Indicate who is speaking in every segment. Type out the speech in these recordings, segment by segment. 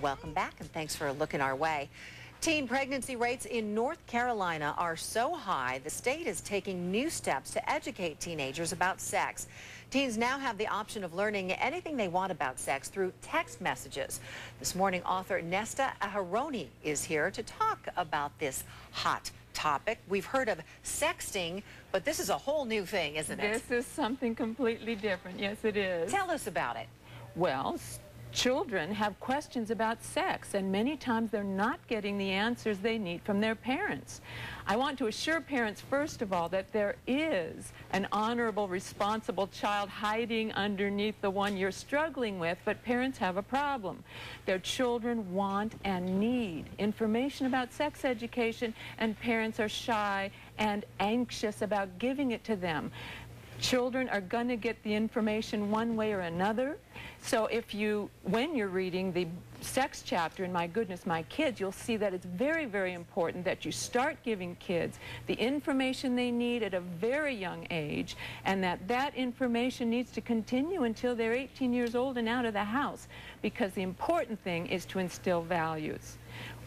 Speaker 1: Welcome back, and thanks for looking our way. Teen pregnancy rates in North Carolina are so high, the state is taking new steps to educate teenagers about sex. Teens now have the option of learning anything they want about sex through text messages. This morning, author Nesta Aharoni is here to talk about this hot topic. We've heard of sexting, but this is a whole new thing, isn't it?
Speaker 2: This is something completely different. Yes, it is.
Speaker 1: Tell us about it.
Speaker 2: Well, children have questions about sex, and many times they're not getting the answers they need from their parents. I want to assure parents, first of all, that there is an honorable, responsible child hiding underneath the one you're struggling with, but parents have a problem. Their children want and need information about sex education, and parents are shy and anxious about giving it to them. Children are going to get the information one way or another. So when you're reading the sex chapter in My Goodness, My Kids, you'll see that it's very, very important that you start giving kids the information they need at a very young age, and that information needs to continue until they're 18 years old and out of the house, because the important thing is to instill values.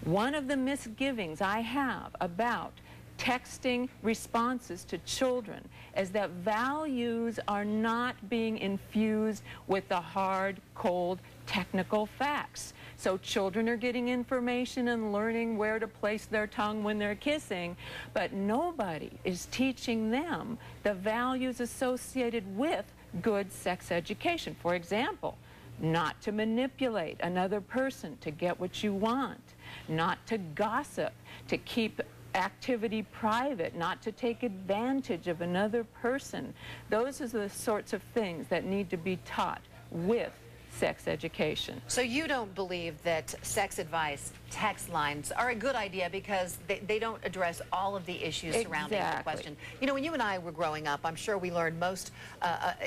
Speaker 2: One of the misgivings I have about texting responses to children is that values are not being infused with the hard, cold, technical facts. So children are getting information and learning where to place their tongue when they're kissing, but nobody is teaching them the values associated with good sex education. For example, not to manipulate another person to get what you want, not to gossip, to keep activity private, not to take advantage of another person. Those are the sorts of things that need to be taught with sex education.
Speaker 1: So you don't believe that sex advice text lines are a good idea because they don't address all of the issues surrounding the question? You know, when you and I were growing up, I'm sure we learned most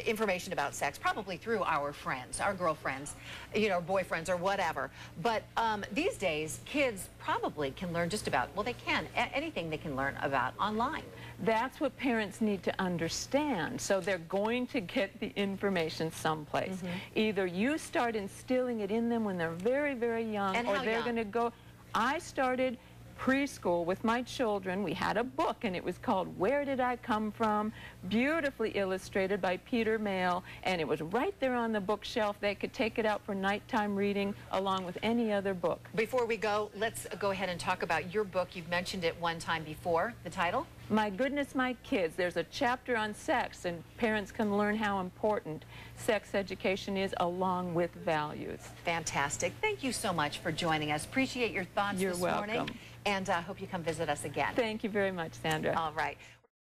Speaker 1: information about sex probably through our friends, our girlfriends, you know, boyfriends or whatever. But these days, kids probably can learn just about, well, they can, anything they can learn about online.
Speaker 2: That's what parents need to understand. So they're going to get the information someplace. Either you start instilling it in them when they're very, very young, or they're going to go. I started preschool with my children. We had a book, and it was called Where Did I Come From? Beautifully illustrated by Peter Mayle, and it was right there on the bookshelf. They could take it out for nighttime reading along with any other book.
Speaker 1: Before we go, let's go ahead and talk about your book. You've mentioned it one time before. The title?
Speaker 2: My Goodness, My Kids. There's a chapter on sex, and parents can learn how important sex education is along with values.
Speaker 1: Fantastic. Thank you so much for joining us. Appreciate your thoughts this morning.
Speaker 2: You're welcome.
Speaker 1: And I hope you come visit us again.
Speaker 2: Thank you very much, Sandra.
Speaker 1: All right.